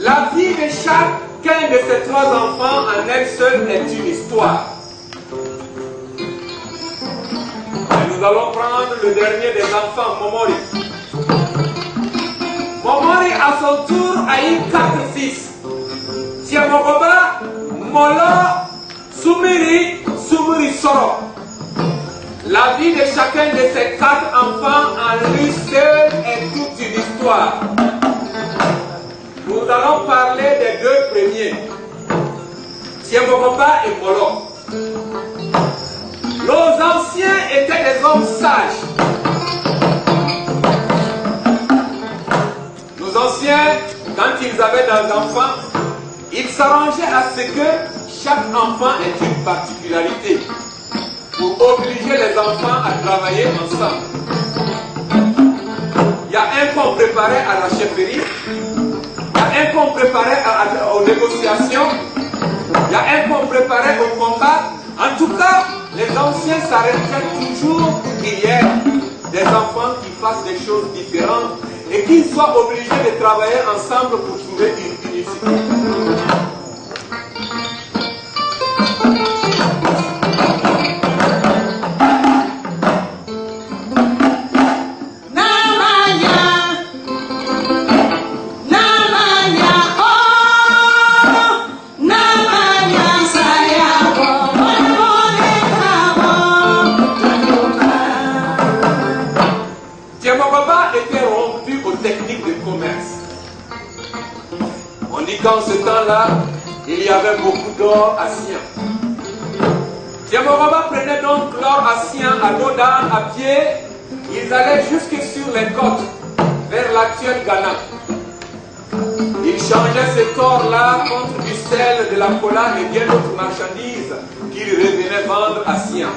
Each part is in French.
La vie de chacun de ces trois enfants en elle seule est une histoire. Et nous allons prendre le dernier des enfants, Momori. Momori, à son tour, a eu 4 fils. Tiamogoba, Molo, Sumiri, Sumiri Soro. La vie de chacun de ces 4 enfants en lui seul est toute une histoire. Nous allons parler des 2 premiers, Tiamogoba et Molo. Nos anciens étaient des hommes sages. Nos anciens, quand ils avaient des enfants, ils s'arrangeaient à ce que chaque enfant ait une particularité pour obliger les enfants à travailler ensemble. Il y a un qu'on préparait à la chefferie, il y a un qu'on préparait aux négociations, il y a un qu'on préparait au combat. En tout cas, les anciens s'arrêtaient toujours pour qu'il y ait des enfants qui fassent des choses différentes et qu'ils soient obligés de travailler ensemble pour trouver une unicité. Dans ce temps-là, il y avait beaucoup d'or à Sian. Tiamoroba prenait donc l'or à Sian, à dos d'âne, à pied. Ils allaient jusque sur les côtes, vers l'actuel Ghana. Ils changeaient cet or-là contre du sel, de la cola et bien d'autres marchandises qu'ils revenaient vendre à Sian.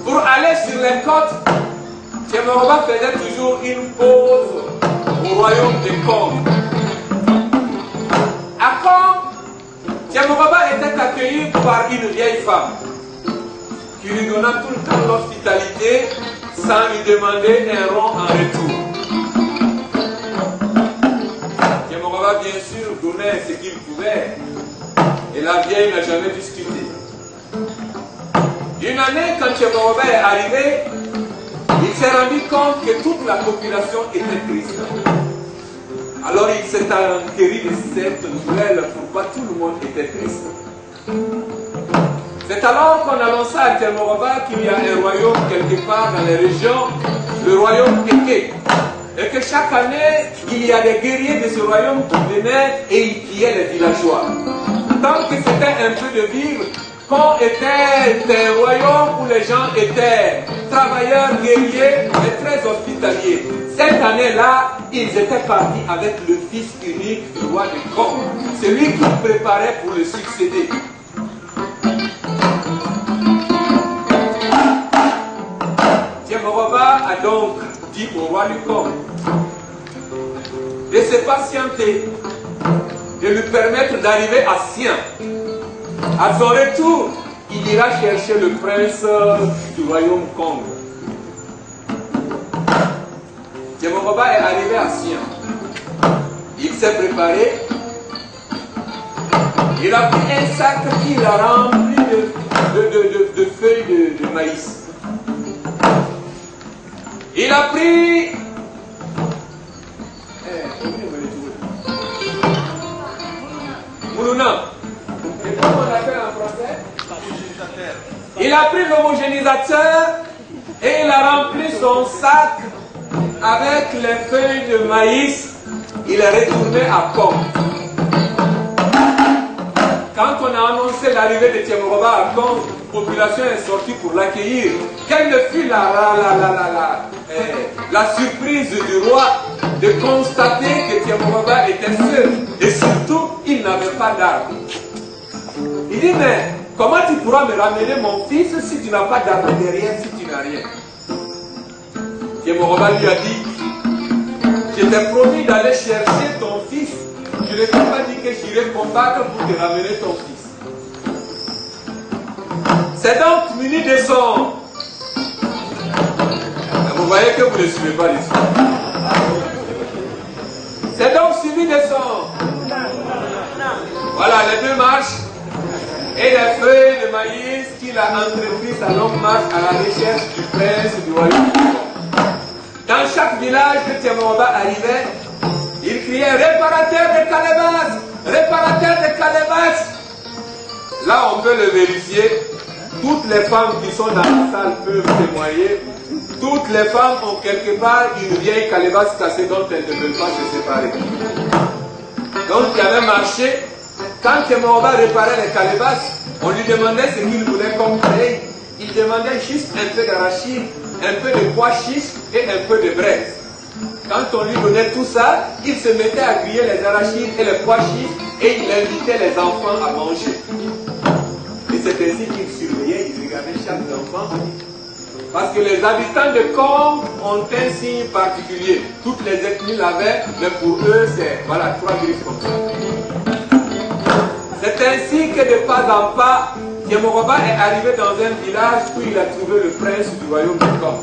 Pour aller sur les côtes, Tiamoroba faisait toujours une pause au royaume de Kong. À Kong, Tiamoroba était accueilli par une vieille femme qui lui donna tout le temps l'hospitalité sans lui demander un rond en retour. Tiamoroba, bien sûr, donnait ce qu'il pouvait et la vieille n'a jamais discuté. Une année, quand Tiamoroba est arrivé, il s'est rendu compte que toute la population était triste. Alors il s'est enquéri de cette nouvelle, pourquoi tout le monde était triste. C'est alors qu'on annonça à Tiamoroba qu'il y a un royaume quelque part dans les régions, le royaume Keke. Et que chaque année, il y a des guerriers de ce royaume qui venaient et ils pillaient les villageois. Tant que c'était un peu de vivre, qu'on était un royaume où les gens étaient travailleurs, guerriers et très hospitaliers. Cette année-là, ils étaient partis avec le fils unique du roi de Kong, celui qu'ils préparaient pour le succéder. Tiamoroba a donc dit au roi du Kong de se patienter, de lui permettre d'arriver à Sian. À son retour, il ira chercher le prince du royaume Kong. Tiamoroba est arrivé à Sian. Il s'est préparé. Il a pris un sac qu'il a rempli de feuilles de maïs. Il a pris Moulouna. Et comment on appelle en français? Il a pris l'homogénisateur et il a rempli son sac avec les feuilles de maïs. Il est retourné à Kong. Quand on a annoncé l'arrivée de Tiamoroba à Kong, la population est sortie pour l'accueillir. Quelle fut la surprise du roi de constater que Tiamoroba était seul et surtout il n'avait pas d'armes. Il dit, mais comment tu pourras me ramener mon fils si tu n'as pas d'armes derrière, si tu n'as rien? Tiamoroba lui a dit, je t'ai promis d'aller chercher ton fils. Je ne t'ai pas dit que j'irai combattre pour te ramener ton fils. C'est donc muni de son... Vous voyez que vous ne suivez pas l'histoire. C'est C'est donc suivi de son. Voilà, les deux marches et les feuilles de maïs qu'il a entrepris sa longue marche à la recherche du prince du royaume. Dans chaque village que Tiamoroba arrivait, il criait réparateur de calebasses, réparateur de calebasses. Là, on peut le vérifier. Toutes les femmes qui sont dans la salle peuvent témoigner. Toutes les femmes ont quelque part une vieille calebasse cassée dont elles ne veulent pas se séparer. Donc, il avait marché. Quand Tiamoroba réparait les calebasses, on lui demandait ce qu'il voulait comme pareil. Il demandait juste un peu d'arachide, un peu de pois chiches et un peu de braise. Quand on lui donnait tout ça, il se mettait à griller les arachides et les pois chiches et il invitait les enfants à manger. Et c'est ainsi qu'il surveillait, il regardait chaque enfant. Parce que les habitants de Kom ont un signe particulier. Toutes les ethnies l'avaient, mais pour eux, c'est voilà, 3 griffes comme ça. C'est ainsi que de pas en pas, Tiamoroba est arrivé dans un village où il a trouvé le prince du royaume de Kom.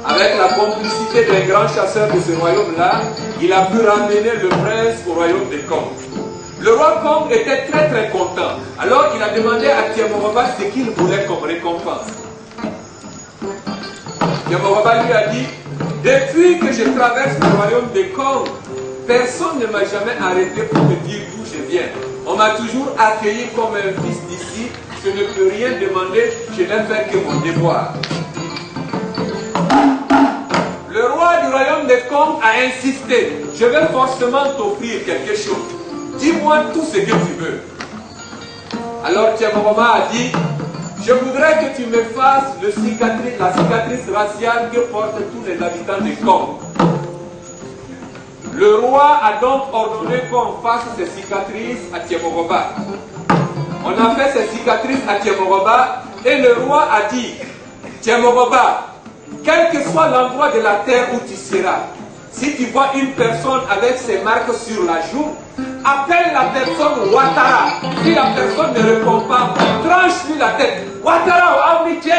Avec la complicité des grands chasseurs de ce royaume-là, il a pu ramener le prince au royaume de Kom. Le roi Kom était très très content. Alors il a demandé à Tiamoroba ce qu'il voulait comme récompense. Tiamoroba lui a dit, depuis que je traverse le royaume de Kom, personne ne m'a jamais arrêté pour me dire d'où je viens. On m'a toujours accueilli comme un fils d'ici. Je ne peux rien demander, je n'ai fait que mon devoir. Le roi du royaume de Kom a insisté. Je vais forcément t'offrir quelque chose. Dis-moi tout ce que tu veux. Alors Tiamoroba a dit, je voudrais que tu me fasses la cicatrice raciale que portent tous les habitants de Kom. Le roi a donc ordonné qu'on fasse ces cicatrices à Tiamoroba. On a fait ces cicatrices à Tiamoroba et le roi a dit, Tiamoroba, quel que soit l'endroit de la terre où tu seras, si tu vois une personne avec ses marques sur la joue, appelle la personne Ouattara. Si la personne ne répond pas, tranche-lui la tête. Ouattara ou Amitié.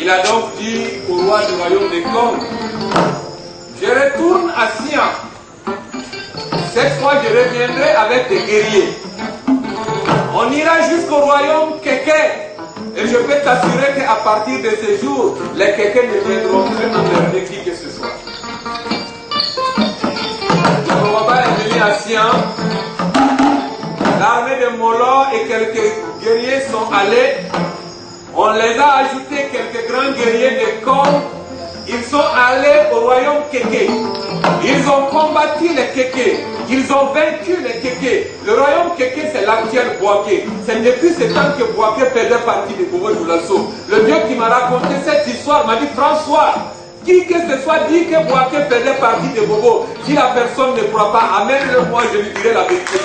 Il a donc dit au roi du royaume de Kom, je retourne à Sian. Cette fois, je reviendrai avec des guerriers. On ira jusqu'au royaume Keke. Et je peux t'assurer qu'à partir de ce jour, les Keke ne viendront plus emmerder qui que ce soit. Le roi est venu à Sian. L'armée de Molo et quelques guerriers sont allés. On les a ajoutés quelques grands guerriers de Kom. Ils sont allés au royaume Keke. Ils ont combattu les Keke. Ils ont vaincu les Keke. Le royaume Keke, c'est l'actuel Bouaké. C'est depuis ce temps que Bouaké faisait partie de Bobo Dioulasso. Le Dieu qui m'a raconté cette histoire m'a dit, François, qui que ce soit dit que Bouaké faisait partie de Bobo. Si la personne ne croit pas, amène-le moi, je lui dirai la vérité.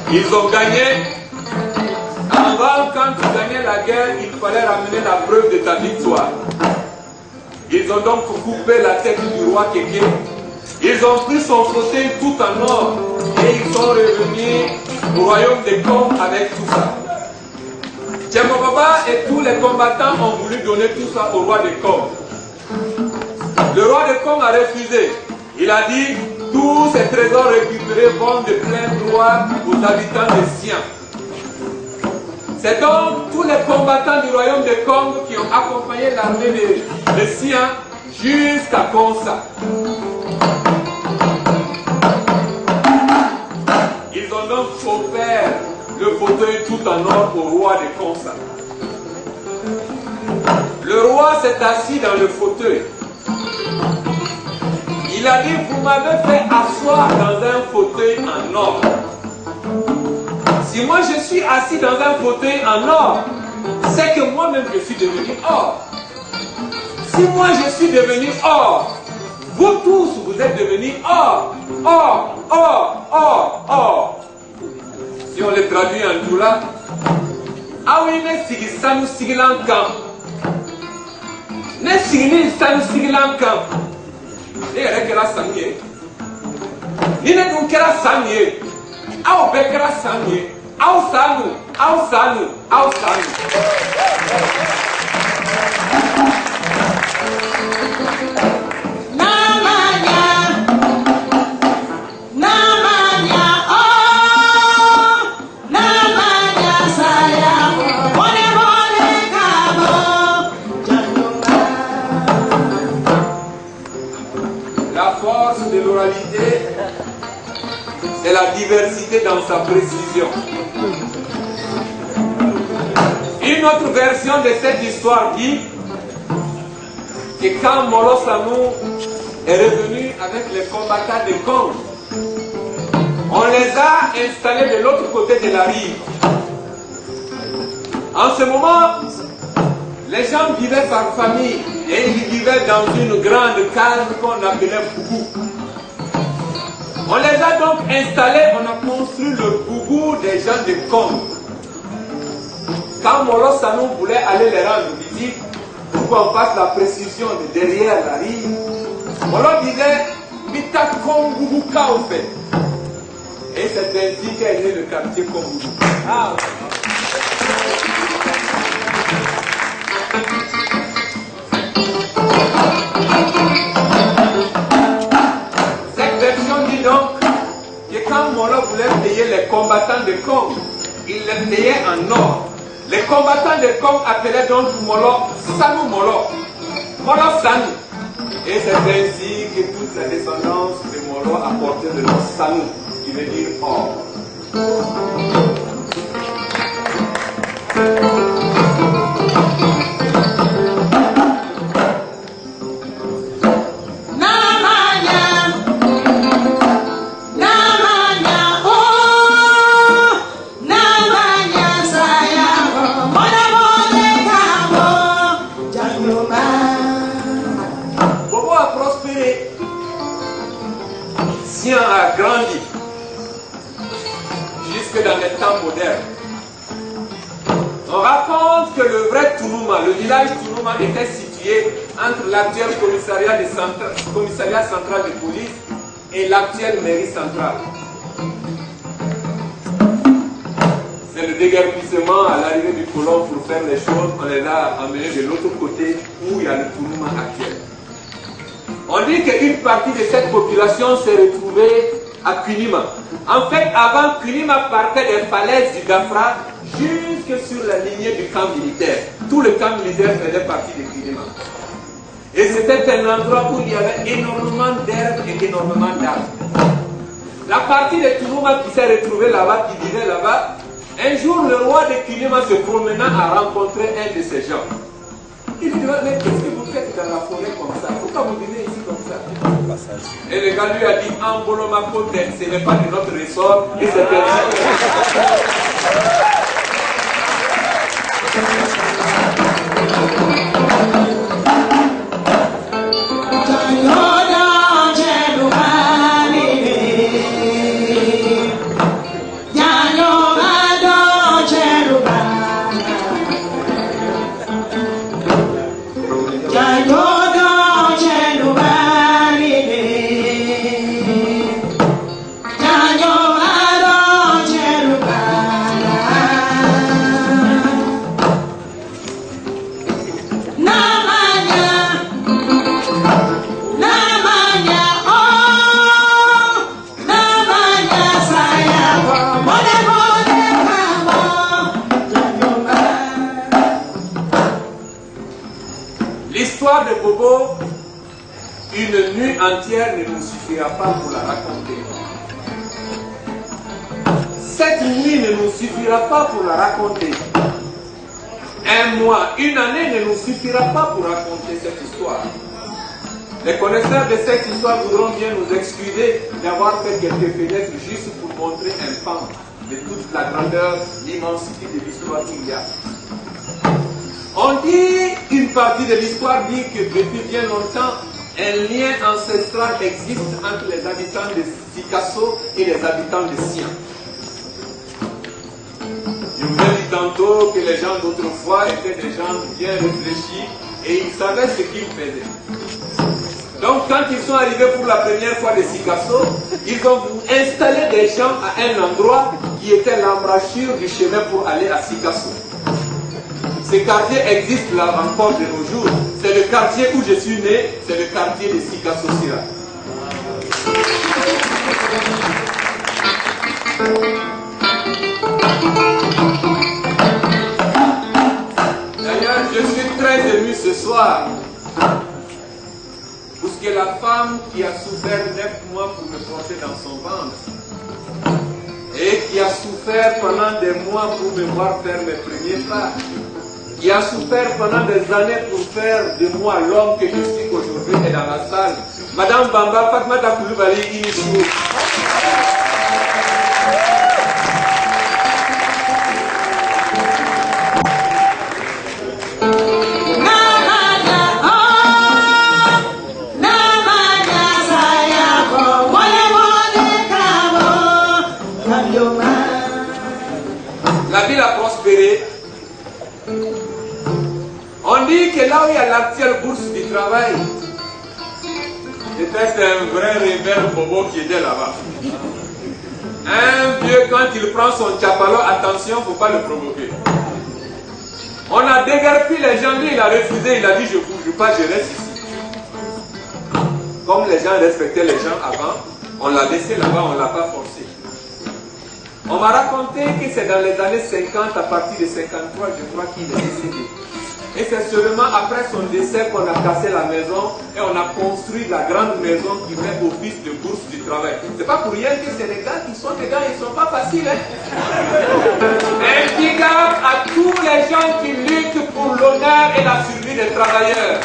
Ils ont gagné. Avant, quand tu gagnais la guerre, il fallait ramener la preuve de ta victoire. Ils ont donc coupé la tête du roi Keke. Ils ont pris son fauteuil tout en or et ils sont revenus au royaume de Kom avec tout ça. Tiamoroba et tous les combattants ont voulu donner tout ça au roi de Kom. Le roi de Kom a refusé. Il a dit, Tous ces trésors récupérés vont de plein droit aux habitants de Sian. C'est donc tous les combattants du royaume de Congo qui ont accompagné l'armée de Sian jusqu'à Konsa. Ils ont donc offert le fauteuil tout en or au roi de Konsa. Le roi s'est assis dans le fauteuil. Il a dit, vous m'avez fait asseoir dans un fauteuil en or. Si moi je suis assis dans un fauteuil en or, c'est que moi-même je suis devenu or. Si moi je suis devenu or, vous tous vous êtes devenus or. Or, or, or, or. Si on le traduit en tout là, ah oui, mais si ça nous signe l'encamp. Ne signe ça nous signe l'encamp. Et elle est là sangé. Il n'est donc là sangé. Ah, on peut là sangé. Ah, sanu, ah, sanu, ah, sanu. C'est la diversité dans sa précision. Une autre version de cette histoire dit que quand Molo Sanou est revenu avec les combattants de Congo, on les a installés de l'autre côté de la rive. En ce moment, les gens vivaient par famille et ils vivaient dans une grande case qu'on appelait Bougou. On les a donc installés, on a construit le Bougou des gens de Congo. Quand Molo Sanou voulait aller les rendre visite, pour qu'on fasse la précision de derrière la rive, Molo disait Mita Kongougou Kaofe. Et c'est ainsi qu'est né le quartier Kongougou. Ah. Cette version dit donc que quand Molo voulait payer les combattants de Congo, il les payait en or. Les combattants de Congo appelaient donc Molo Sanou Molo. Molo Sanou. Et c'est ainsi que toute la descendance de Molo a porté le nom Sanou, qui veut dire or. A grandi jusque dans les temps modernes. On raconte que le vrai Tounouma, le village Tounouma, était situé entre l'actuel commissariat central de police et l'actuelle mairie centrale. C'est le déguerpissement à l'arrivée du colon pour faire les choses, on les a amenés de l'autre côté où il y a le Tounouma actuel. On dit qu'une partie de cette population s'est retrouvée à Kunima. En fait, avant, Kunima partait des falaises du Gafra jusque sur la lignée du camp militaire. Tout le camp militaire faisait partie de Kunima. Et c'était un endroit où il y avait énormément d'herbes et énormément d'arbres. La partie de Tounouma qui s'est retrouvée là-bas, qui vivait là-bas, un jour, le roi de Kunima se promenant a rencontré un de ces gens. Il lui dit, mais qu'est-ce que vous faites dans la forêt comme ça? Pourquoi vous venez ici comme ça? Et le gars lui a dit, Amboloma Kote, ce n'est pas de notre ressort, et c'est l'histoire de Bobo, une nuit entière ne nous suffira pas pour la raconter. Cette nuit ne nous suffira pas pour la raconter. Un mois, une année ne nous suffira pas pour raconter cette histoire. Les connaisseurs de cette histoire voudront bien nous excuser d'avoir fait quelques fenêtres juste pour montrer un pan de toute la grandeur, l'immensité de l'histoire qu'il y a. On dit, une partie de l'histoire dit que depuis bien longtemps, un lien ancestral existe entre les habitants de Sikasso et les habitants de Sian. Je vous ai dit tantôt que les gens d'autrefois étaient des gens bien réfléchis et ils savaient ce qu'ils faisaient. Donc quand ils sont arrivés pour la première fois de Sikasso, ils ont installé des gens à un endroit qui était l'embrachure du chemin pour aller à Sikasso. Ce quartier existe là encore de nos jours. C'est le quartier où je suis né, c'est le quartier de Sikasso Sira. D'ailleurs, je suis très ému ce soir. Parce que la femme qui a souffert 9 mois pour me porter dans son ventre et qui a souffert pendant des mois pour me voir faire mes premiers pas, qui a souffert pendant des années pour faire de moi l'homme que je suis aujourd'hui est dans la salle. Madame Bamba Fatmata Koulibaly Inchou. La ville a prospéré. On dit que là où il y a l'actuelle bourse du travail, c'était un vrai rebelle Bobo qui était là-bas. Un vieux, quand il prend son chapalot, attention, il ne faut pas le provoquer. On a déguerpi les gens, lui il a refusé, il a dit je ne bouge pas, je reste ici. Comme les gens respectaient les gens avant, on l'a laissé là-bas, on ne l'a pas forcé. On m'a raconté que c'est dans les années 50, à partir de 53, je crois qu'il est décédé. Et c'est seulement après son décès qu'on a cassé la maison et on a construit la grande maison qui fait office de bourse du travail. C'est pas pour rien que c'est les gars qui sont dedans, ils ne sont pas faciles. Hein? Un big up à tous les gens qui luttent pour l'honneur et la survie des travailleurs.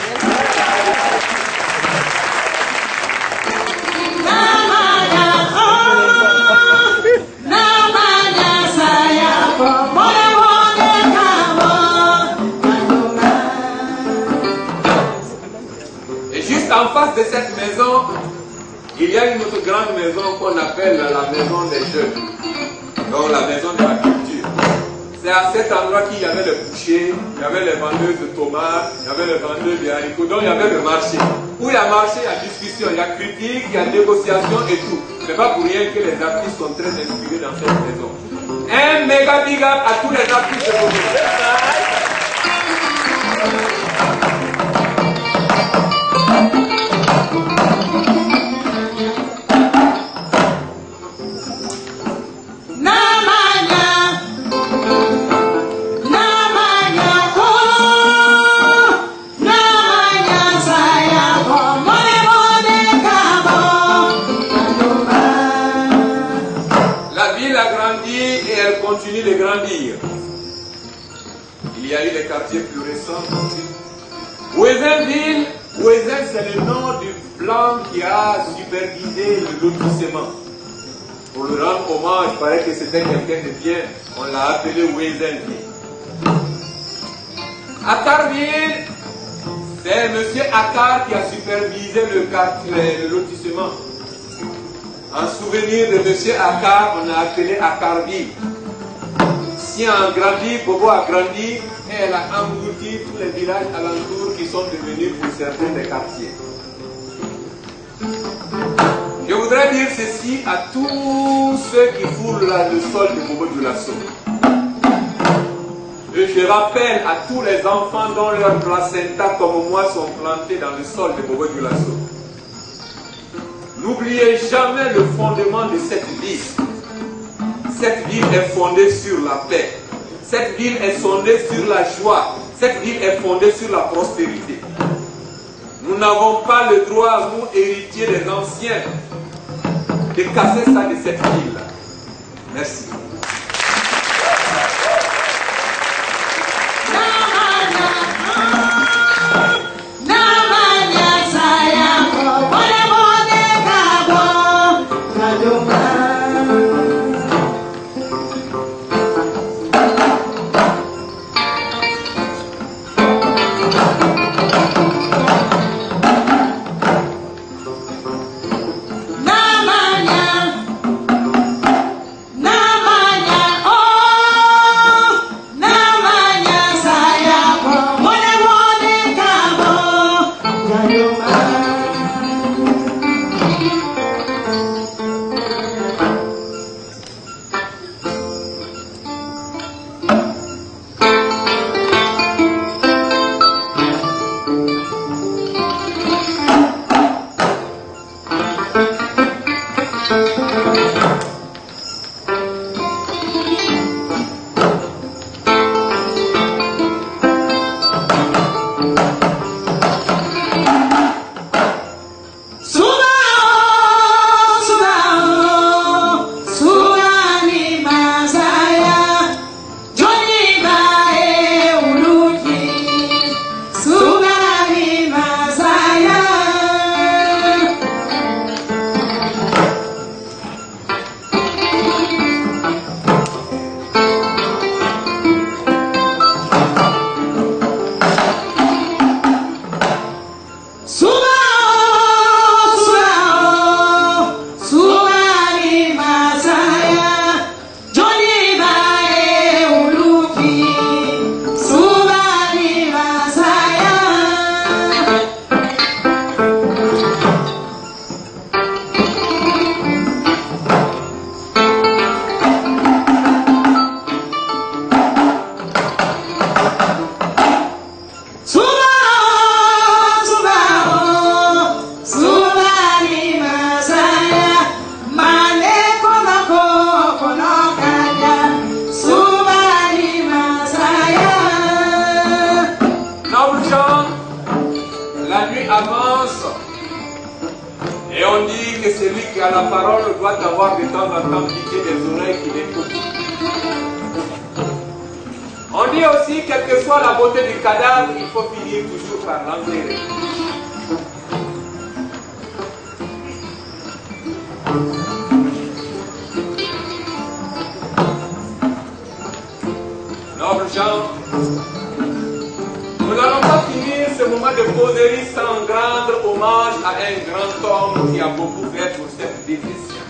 En face de cette maison, il y a une autre grande maison qu'on appelle la maison des jeunes, donc la maison de la culture. C'est à cet endroit qu'il y avait le boucher, il y avait les vendeuses de tomates, il y avait les vendeurs de haricots, donc il y avait le marché. Où il y a marché, il y a discussion, il y a critique, il y a négociation et tout. C'est pas pour rien que les artistes sont très inspirés dans cette maison. Un méga big up à tous les artistes de Bobo. Continue de grandir. Il y a eu les quartiers plus récents. Ouézenville, Ouézen c'est le nom du blanc qui a supervisé le lotissement. Pour le rendre hommage, il paraît que c'était quelqu'un de bien. On l'a appelé Ouézenville. Akarville, c'est M. Akar qui a supervisé le lotissement. En souvenir de M. Akar, on a appelé Akarville. Si on a grandi, Bobo a grandi et elle a englouti tous les villages alentours qui sont devenus pour certains des quartiers. Je voudrais dire ceci à tous ceux qui foulent le sol de Bobo Dioulasso. Et je rappelle à tous les enfants dont leurs placenta comme moi sont plantés dans le sol de Bobo Dioulasso. N'oubliez jamais le fondement de cette ville. Cette ville est fondée sur la paix. Cette ville est fondée sur la joie. Cette ville est fondée sur la prospérité. Nous n'avons pas le droit, nous, héritiers des anciens, de casser ça de cette ville. Merci. Et on dit que celui qui a la parole doit avoir de temps en temps pitié des oreilles qui l'écoutent. On dit aussi, quelle que soit la beauté du cadavre, il faut finir toujours par l'enterrer. Noble gens, nous n'allons pas finir ce moment de causerie sans rendre hommage à un grand homme qui a beaucoup fait pour cette définition.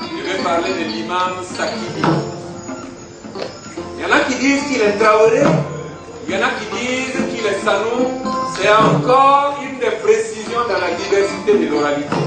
Je vais parler de l'imam Sakidi. Il y en a qui disent qu'il est Traoré, il y en a qui disent qu'il est Sanou. C'est encore une des précisions dans la diversité de l'oralité.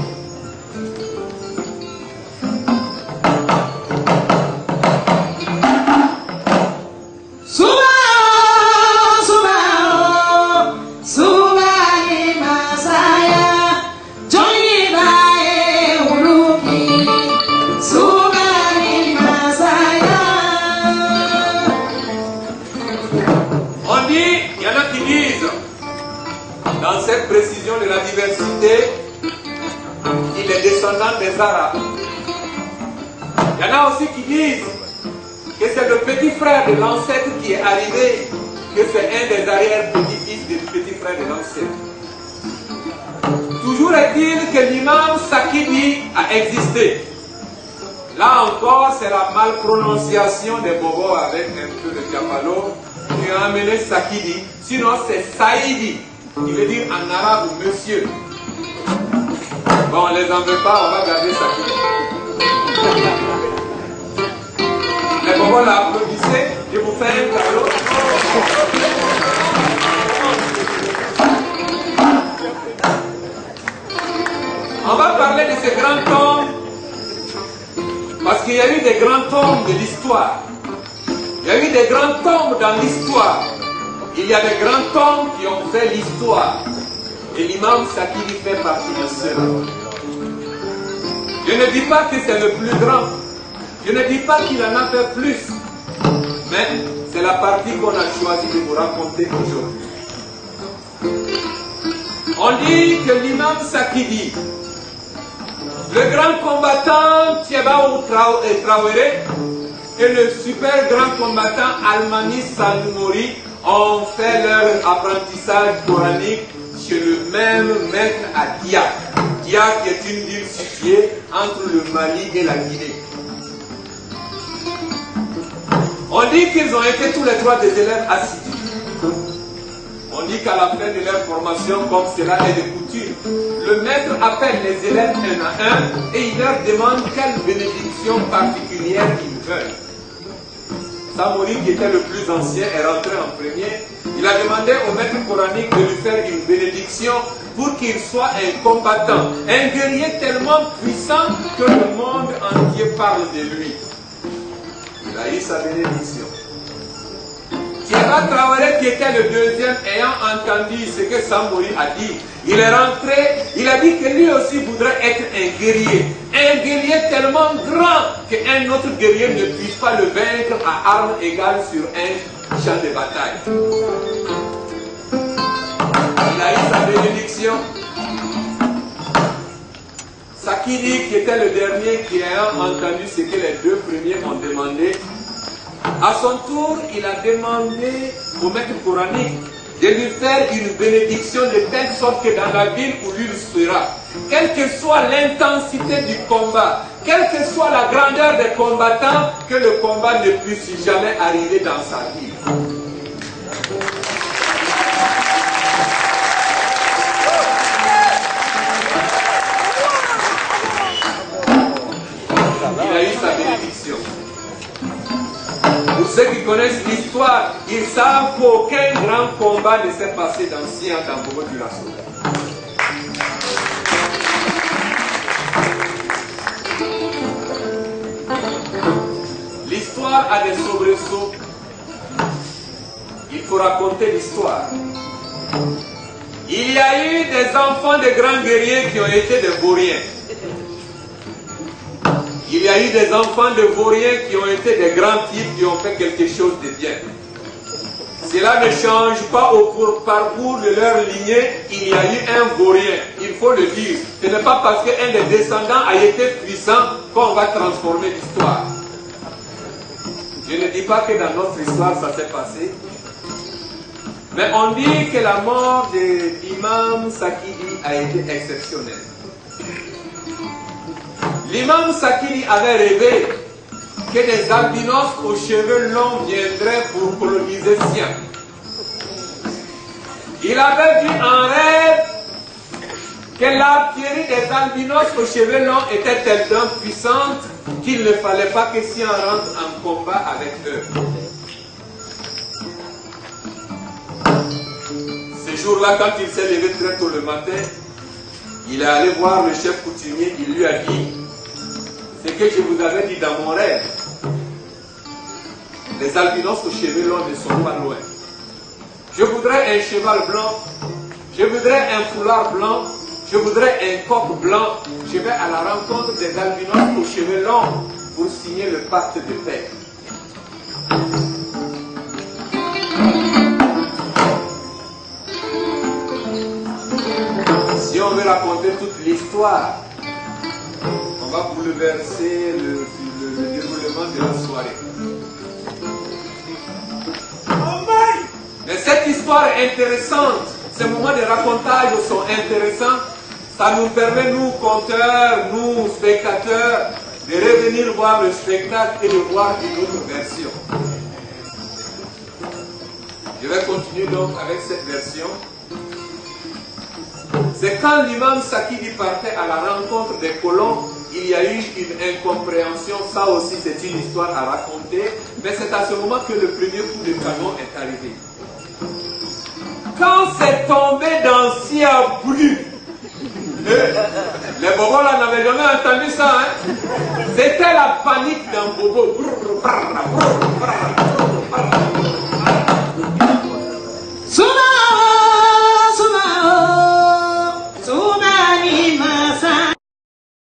Dans cette précision de la diversité, il est descendant des Arabes. Il y en a aussi qui disent que c'est le petit frère de l'ancêtre qui est arrivé, que c'est un des arrière-petits-fils du petit frère de l'ancêtre. Toujours est-il que l'imam Sakidi a existé. Là encore, c'est la malprononciation des bobos avec un peu de diapalo qui a amené Sakidi. Sinon, c'est Saïdi, qui veut dire en arabe monsieur. Bon, on ne les en veut pas, on va garder Sakidi. Les bobos l'applaudissez, je vous fais un cadeau. On va parler de ces grands hommes, parce qu'il y a eu des grands hommes de l'histoire. Il y a eu des grands hommes dans l'histoire. Il y a des grands hommes qui ont fait l'histoire. Et l'imam Sakidi fait partie de ceux-là. Je ne dis pas que c'est le plus grand. Je ne dis pas qu'il en a fait plus. Mais c'est la partie qu'on a choisi de vous raconter aujourd'hui. On dit que l'imam Sakidi, le grand combattant Thiebao Traoré et le super grand combattant Almani Salmouri ont fait leur apprentissage coranique chez le même maître à Dia. Dia qui est une ville située entre le Mali et la Guinée. On dit qu'ils ont été tous les trois des élèves assidus. On dit qu'à la fin de leur formation, comme cela est de coutume, le maître appelle les élèves un à un et il leur demande quelle bénédiction particulière ils veulent. Samori, qui était le plus ancien, est rentré en premier. Il a demandé au maître coranique de lui faire une bénédiction pour qu'il soit un combattant, un guerrier tellement puissant que le monde entier parle de lui. Il a eu sa bénédiction. Thieba Traoré, qui était le deuxième, ayant entendu ce que Samori a dit, il est rentré, il a dit que lui aussi voudrait être un guerrier tellement grand qu'un autre guerrier ne puisse pas le vaincre à armes égales sur un champ de bataille. Il a eu sa bénédiction. Sakidi, qui était le dernier, qui ayant entendu ce que les deux premiers ont demandé, à son tour, il a demandé au maître coranique de lui faire une bénédiction de telle sorte que dans la ville où lui sera, quelle que soit l'intensité du combat, quelle que soit la grandeur des combattants, que le combat ne puisse jamais arriver dans sa ville. Il a eu sa bénédiction. Pour ceux qui connaissent l'histoire, ils savent qu'aucun grand combat ne s'est passé dans Sia, dans Bobo du Lasso. L'histoire a des soubresauts. Il faut raconter l'histoire. Il y a eu des enfants de grands guerriers qui ont été des vauriens. Il y a eu des enfants de vauriens qui ont été des grands types qui ont fait quelque chose de bien. Cela ne change pas au parcours de leur lignée. Il y a eu un vaurien, il faut le dire. Ce n'est pas parce qu'un des descendants a été puissant qu'on va transformer l'histoire. Je ne dis pas que dans notre histoire ça s'est passé. Mais on dit que la mort de l'imam Sakidi a été exceptionnelle. L'imam Sakidi avait rêvé que des albinos aux cheveux longs viendraient pour coloniser Sia. Il avait vu en rêve que l'artillerie des albinos aux cheveux longs était tellement puissante qu'il ne fallait pas que Sia rentre en combat avec eux. Ce jour-là, quand il s'est levé très tôt le matin, il est allé voir le chef coutumier, il lui a dit: ce que je vous avais dit dans mon rêve, les albinos aux cheveux longs ne sont pas loin. Je voudrais un cheval blanc, je voudrais un foulard blanc, je voudrais un coq blanc. Je vais à la rencontre des albinos aux cheveux longs pour signer le pacte de paix. Si on veut raconter toute l'histoire, on va bouleverser le déroulement de la soirée. Mais cette histoire est intéressante. Ces moments de racontage sont intéressants. Ça nous permet, nous, conteurs, nous, spectateurs, de revenir voir le spectacle et de voir une autre version. Je vais continuer donc avec cette version. C'est quand l'imam Sakidi partait à la rencontre des colons, il y a eu une incompréhension. Ça aussi, c'est une histoire à raconter. Mais c'est à ce moment que le premier coup de canon est arrivé. Quand c'est tombé dans Sia Bouli, les bobos là n'avaient jamais entendu ça. Hein? C'était la panique dans Bobo.